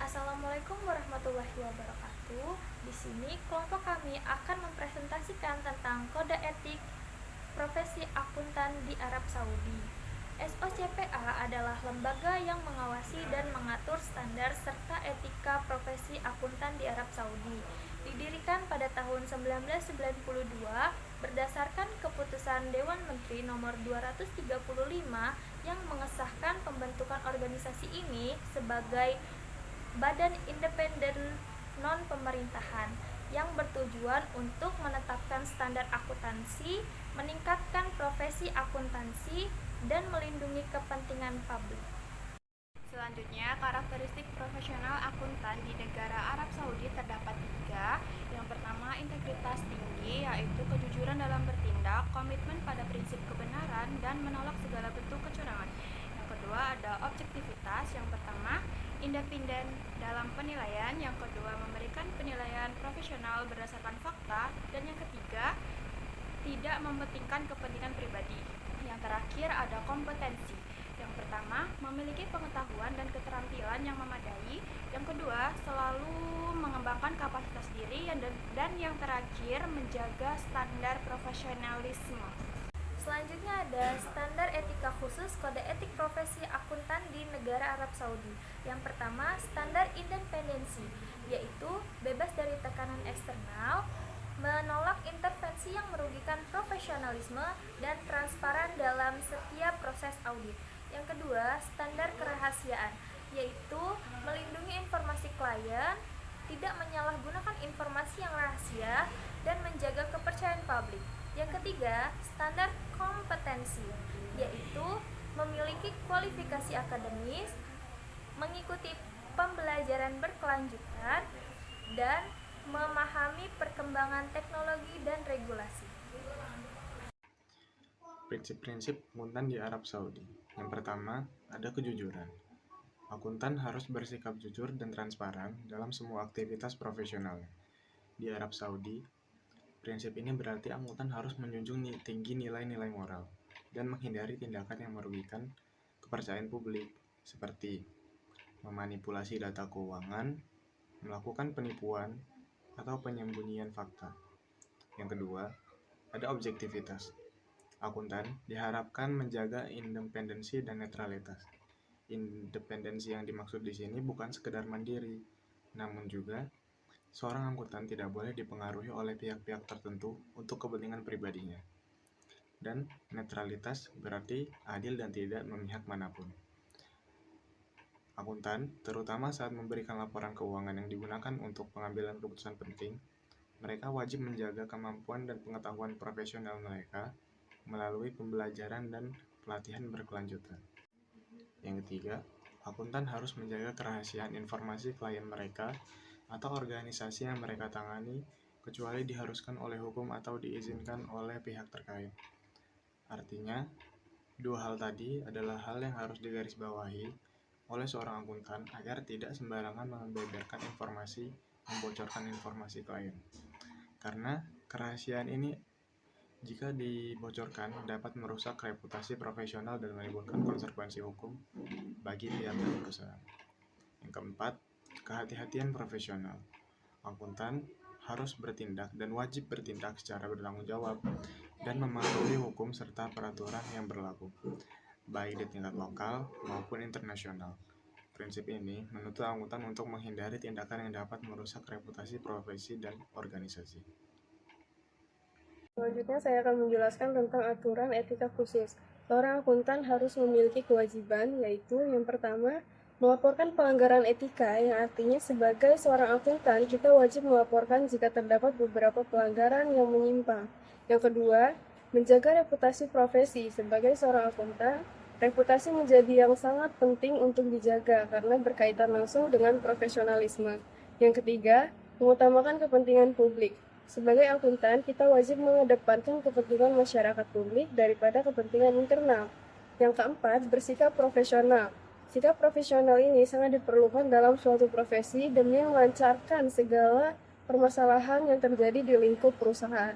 Assalamualaikum warahmatullahi wabarakatuh. Di sini kelompok kami akan mempresentasikan tentang kode etik profesi akuntan di Arab Saudi. SOCPA adalah lembaga yang mengawasi dan mengatur standar serta etika profesi akuntan di Arab Saudi. Didirikan pada tahun 1992 berdasarkan keputusan Dewan Menteri nomor 235 yang mengesahkan pembentukan organisasi ini sebagai badan independen non-pemerintahan yang bertujuan untuk menetapkan standar akuntansi, meningkatkan profesi akuntansi, dan melindungi kepentingan publik. Selanjutnya, karakteristik profesional akuntan di negara Arab Saudi terdapat 3. Yang pertama, integritas tinggi, yaitu kejujuran dalam bertindak, komitmen pada prinsip kebenaran, dan menolak segala bentuk kecurangan. Yang kedua, ada objektivitas. Yang pertama, independen dalam penilaian. Yang kedua, memberikan penilaian profesional berdasarkan fakta. Dan yang ketiga, tidak mementingkan kepentingan pribadi. Yang terakhir, ada kompetensi. Yang pertama, memiliki pengetahuan dan keterampilan yang memadai. Yang kedua, selalu mengembangkan kapasitas diri. Dan yang terakhir, menjaga standar profesionalisme. Selanjutnya ada standar etika khusus kode etik profesi akuntan di negara Arab Saudi. Yang pertama, standar independensi, yaitu bebas dari tekanan eksternal, menolak intervensi yang merugikan profesionalisme, dan transparan dalam setiap proses audit. Yang kedua, standar kerahasiaan, yaitu melindungi informasi klien, tidak menyalahgunakan informasi yang rahasia, dan menjaga kepercayaan publik. Yang ketiga, standar kompetensi, yaitu memiliki kualifikasi akademis, mengikuti pembelajaran berkelanjutan, dan memahami perkembangan teknologi dan regulasi. Prinsip-prinsip akuntan di Arab Saudi. Yang pertama, ada kejujuran. Akuntan harus bersikap jujur dan transparan dalam semua aktivitas profesional. Di Arab Saudi, prinsip ini berarti akuntan harus menjunjung tinggi nilai-nilai moral dan menghindari tindakan yang merugikan kepercayaan publik, seperti memanipulasi data keuangan, melakukan penipuan, atau penyembunyian fakta. Yang kedua, ada objektivitas. Akuntan diharapkan menjaga independensi dan netralitas. Independensi yang dimaksud di sini bukan sekedar mandiri, namun juga seorang akuntan tidak boleh dipengaruhi oleh pihak-pihak tertentu untuk kepentingan pribadinya. Dan netralitas berarti adil dan tidak memihak manapun. Akuntan, terutama saat memberikan laporan keuangan yang digunakan untuk pengambilan keputusan penting, mereka wajib menjaga kemampuan dan pengetahuan profesional mereka melalui pembelajaran dan pelatihan berkelanjutan. Yang ketiga, akuntan harus menjaga kerahasiaan informasi klien mereka atau organisasi yang mereka tangani, kecuali diharuskan oleh hukum atau diizinkan oleh pihak terkait. Artinya, dua hal tadi adalah hal yang harus digarisbawahi oleh seorang akuntan agar tidak sembarangan membeberkan informasi, membocorkan informasi klien. Karena kerahasiaan ini jika dibocorkan dapat merusak reputasi profesional dan menimbulkan konsekuensi hukum bagi pihak dan perusahaan. Yang keempat, kehati-hatian profesional. Akuntan harus bertindak dan wajib bertindak secara bertanggung jawab dan mematuhi hukum serta peraturan yang berlaku, baik di tingkat lokal maupun internasional. Prinsip ini menuntut akuntan untuk menghindari tindakan yang dapat merusak reputasi profesi dan organisasi. Selanjutnya saya akan menjelaskan tentang aturan etika khusus. Seorang akuntan harus memiliki kewajiban, yaitu yang pertama, melaporkan pelanggaran etika, yang artinya sebagai seorang akuntan, kita wajib melaporkan jika terdapat beberapa pelanggaran yang menyimpang. Yang kedua, menjaga reputasi profesi. Sebagai seorang akuntan, reputasi menjadi yang sangat penting untuk dijaga karena berkaitan langsung dengan profesionalisme. Yang ketiga, mengutamakan kepentingan publik. Sebagai akuntan, kita wajib mengedepankan kepentingan masyarakat publik daripada kepentingan internal. Yang keempat, bersikap profesional. Sikap profesional ini sangat diperlukan dalam suatu profesi demi melancarkan segala permasalahan yang terjadi di lingkup perusahaan.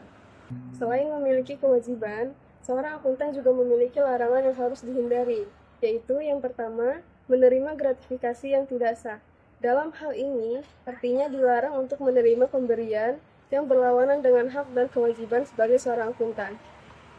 Selain memiliki kewajiban, seorang akuntan juga memiliki larangan yang harus dihindari, yaitu yang pertama, menerima gratifikasi yang tidak sah. Dalam hal ini, artinya dilarang untuk menerima pemberian yang berlawanan dengan hak dan kewajiban sebagai seorang akuntan.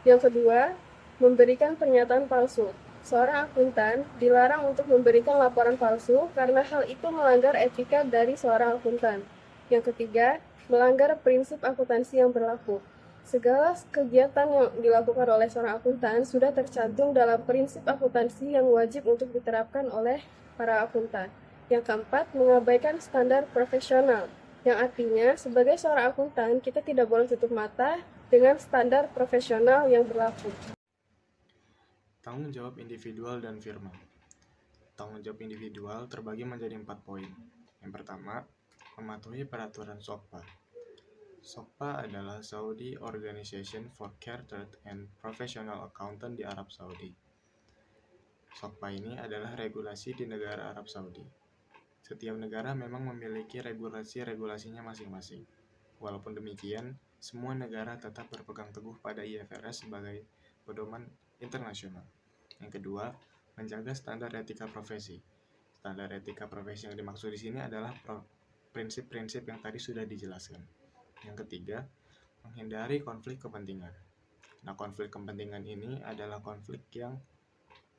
Yang kedua, memberikan pernyataan palsu. Seorang akuntan dilarang untuk memberikan laporan palsu karena hal itu melanggar etika dari seorang akuntan. Yang ketiga, melanggar prinsip akuntansi yang berlaku. Segala kegiatan yang dilakukan oleh seorang akuntan sudah tercantum dalam prinsip akuntansi yang wajib untuk diterapkan oleh para akuntan. Yang keempat, mengabaikan standar profesional, yang artinya sebagai seorang akuntan kita tidak boleh tutup mata dengan standar profesional yang berlaku. Tanggung jawab individual dan firma. Tanggung jawab individual terbagi menjadi 4 poin. Yang pertama, mematuhi peraturan SOCPA. SOCPA adalah Saudi Organization for Chartered and Professional Accountant di Arab Saudi. SOCPA ini adalah regulasi di negara Arab Saudi. Setiap negara memang memiliki regulasi-regulasinya masing-masing. Walaupun demikian, semua negara tetap berpegang teguh pada IFRS sebagai pedoman internasional. Yang kedua, menjaga standar etika profesi. Standar etika profesi yang dimaksud di sini adalah prinsip-prinsip yang tadi sudah dijelaskan. Yang ketiga, menghindari konflik kepentingan. Nah, konflik kepentingan ini adalah konflik yang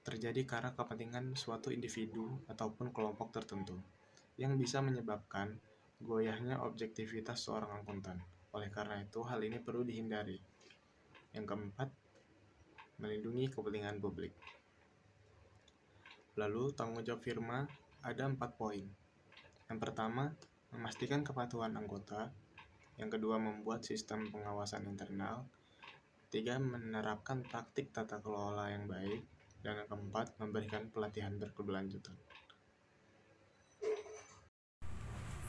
terjadi karena kepentingan suatu individu ataupun kelompok tertentu yang bisa menyebabkan goyahnya objektivitas seorang akuntan. Oleh karena itu, hal ini perlu dihindari. Yang keempat, melindungi kepentingan publik. Lalu, tanggung jawab firma ada 4 poin. Yang pertama, memastikan kepatuhan anggota. Yang kedua, membuat sistem pengawasan internal. Ketiga, menerapkan taktik tata kelola yang baik. Dan yang keempat, memberikan pelatihan berkelanjutan.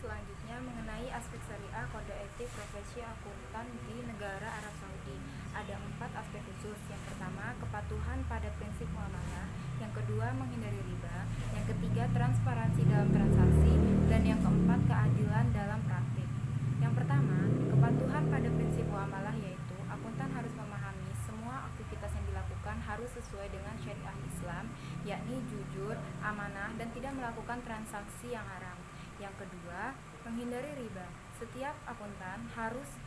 Selanjutnya mengenai aspek syariah kode etik profesi akuntan di negara Arab Saudi. Ada 4 aspek khusus. Yang pertama, kepatuhan pada prinsip muamalah. Yang kedua, menghindari riba. Yang ketiga, transparansi dalam transaksi. Dan yang keempat, keadilan dalam praktik. Yang pertama, kepatuhan pada prinsip muamalah yaitu akuntan harus memahami semua aktivitas yang dilakukan harus sesuai dengan syariah Islam, yakni jujur, amanah, dan tidak melakukan transaksi yang haram. Yang kedua, menghindari riba. Setiap akuntan harus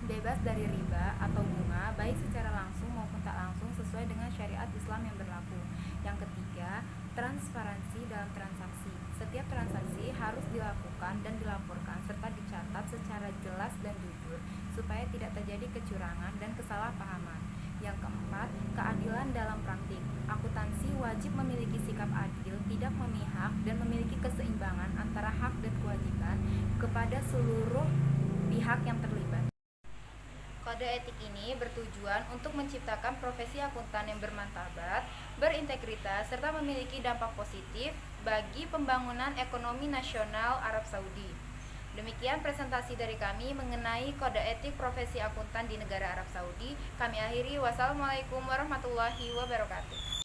bebas dari riba atau bunga, baik secara langsung maupun tak langsung sesuai dengan syariat Islam yang berlaku. Yang ketiga, transparansi dalam transaksi. Setiap transaksi harus dilakukan dan dilaporkan serta dicatat secara jelas dan jujur supaya tidak terjadi kecurangan dan kesalahpahaman. Yang keempat, keadilan dalam praktik. Akuntansi wajib memiliki sikap adil, tidak memihak, dan memiliki keseimbangan antara hak dan kewajiban kepada seluruh pihak yang terlibat. Kode etik ini bertujuan untuk menciptakan profesi akuntan yang bermartabat, berintegritas, serta memiliki dampak positif bagi pembangunan ekonomi nasional Arab Saudi. Demikian presentasi dari kami mengenai kode etik profesi akuntan di negara Arab Saudi. Kami akhiri. Wassalamualaikum warahmatullahi wabarakatuh.